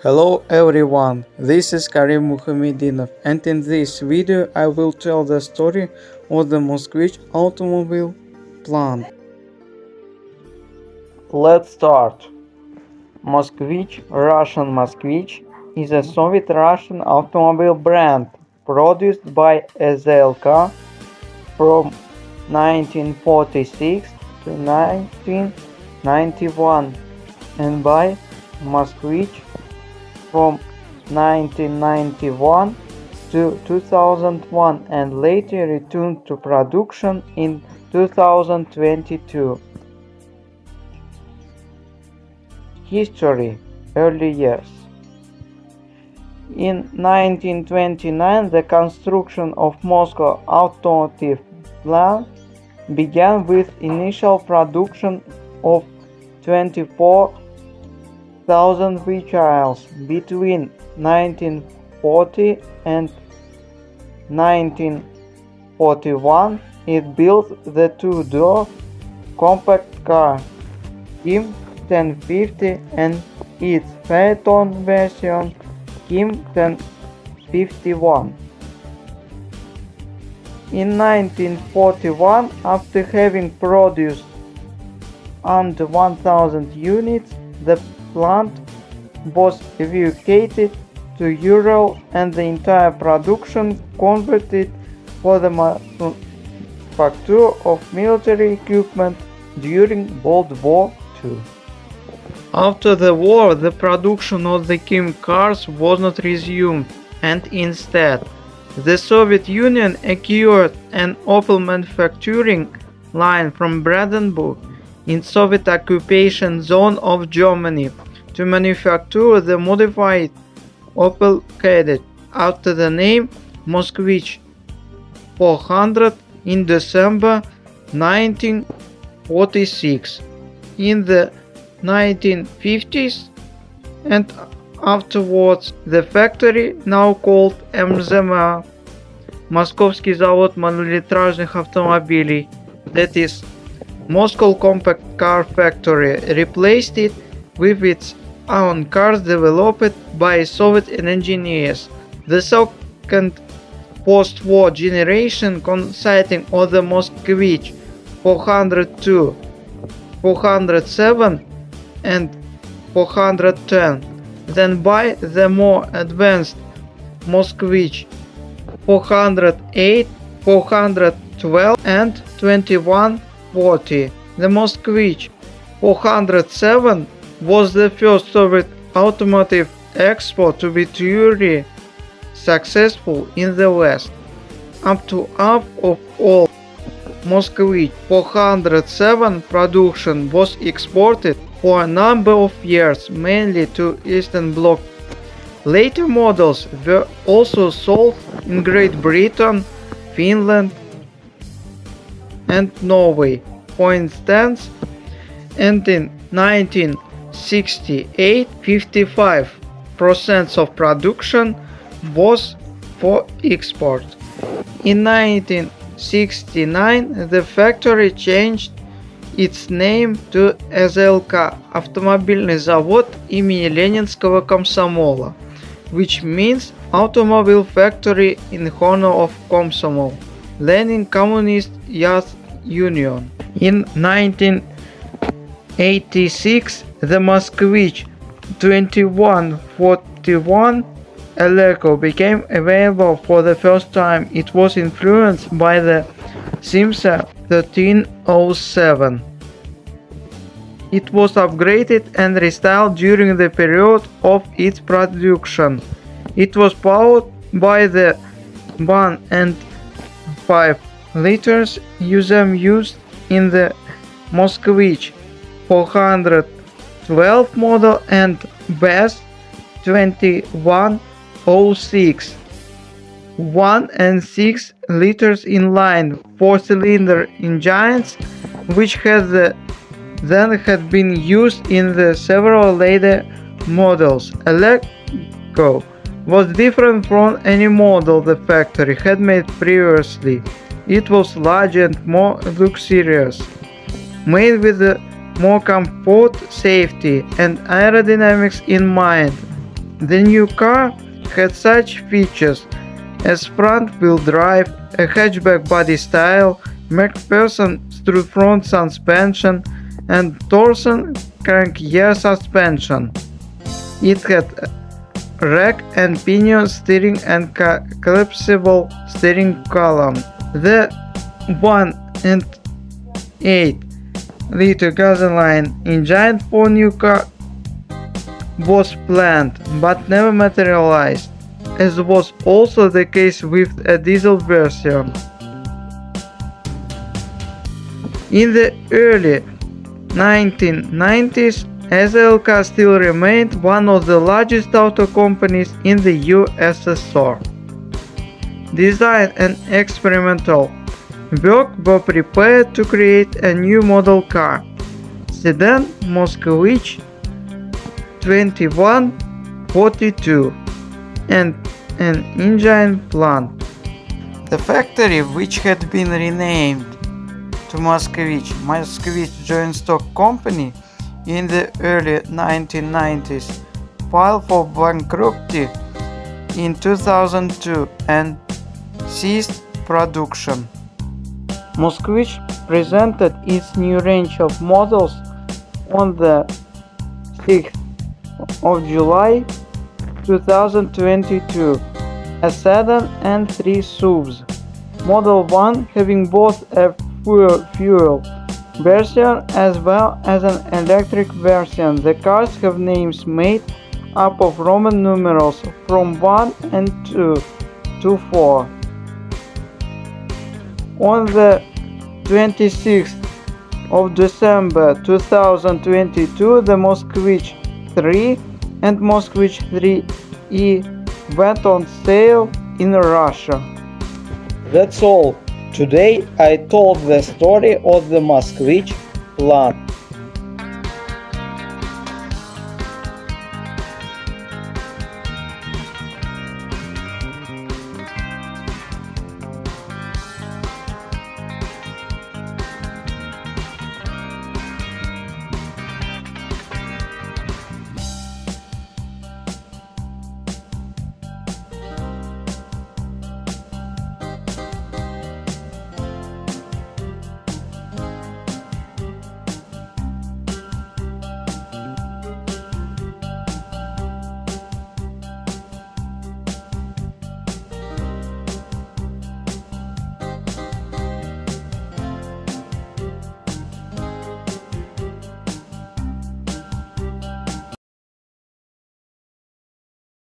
Hello everyone, this is Karim Muhamedinov, and in this video I will tell the story of the MOSKVICH automobile plant. Let's start. MOSKVICH, Russian MOSKVICH, is a Soviet-Russian automobile brand produced by SLK from 1946 to 1991 and by MOSKVICH from 1991 to 2001 and later returned to production in 2022. History. Early years. In 1929, the construction of Moscow automotive plant began with initial production of 24,000 vehicles. Between 1940 and 1941, it built the two-door compact car Kim 1050 and its phaeton version Kim 1051. In 1941, after having produced under 1,000 units, the plant was evacuated to Europe and the entire production converted for the manufacture of military equipment during World War II. After the war, the production of the Kim cars was not resumed, and instead, the Soviet Union acquired an Opel manufacturing line from Brandenburg in Soviet occupation zone of Germany to manufacture the modified Opel Kadett after the name MOSKVICH 400 in December 1946. In the 1950s and afterwards, the factory, now called МЗМА, Московский завод малолитражных автомобилей, that is, Moscow Compact Car Factory, replaced it with its own cars developed by Soviet engineers. The second post-war generation consisting of the MOSKVICH 402, 407 and 410, then by the more advanced MOSKVICH 408, 412 and 2140. The MOSKVICH 407 was the first Soviet automotive export to be truly successful in the West. Up to half of all MOSKVICH 407 production was exported for a number of years, mainly to Eastern Bloc. Later models were also sold in Great Britain, Finland and Norway, for instance, and in 1968, 55% of production was for export. In 1969, the factory changed its name to СЛК Автомобильный завод имени Ленинского комсомола, which means Automobile Factory in honor of Komsomol, Lenin Communist Youth Union. In 1986, the MOSKVICH 2141 Electro became available for the first time. It was influenced by the Simsa 1307. It was upgraded and restyled during the period of its production. It was powered by the 1.5 liters USM used in the MOSKVICH 412 model and BES 2106. 1 and 6 liters inline 4-cylinder engines, which then had been used in the several later models. Electro was different from any model the factory had made previously. It was larger and more luxurious, made with more comfort, safety, and aerodynamics in mind. The new car had such features as front-wheel drive, a hatchback body style, McPherson through-front suspension, and torsion crank-gear suspension. It had rack and pinion steering and collapsible steering column. The 1.8-liter gasoline engine for new car was planned but never materialized, as was also the case with a diesel version. In the early 1990s, SLK still remained one of the largest auto companies in the USSR. Design and experimental work were prepared to create a new model car, sedan MOSKVICH 2142, and an engine plant. The factory, which had been renamed to MOSKVICH Joint Stock Company in the early 1990s, filed for bankruptcy in 2002 and ceased production. MOSKVICH presented its new range of models on the 6th of July 2022, a sedan and 3 SUVs. Model 1 having both a fuel version as well as an electric version. The cars have names made up of Roman numerals from 1 and 2 to 4. On the 26th of December 2022, the MOSKVICH 3 and MOSKVICH 3E went on sale in Russia. That's all. Today I told the story of the MOSKVICH plant.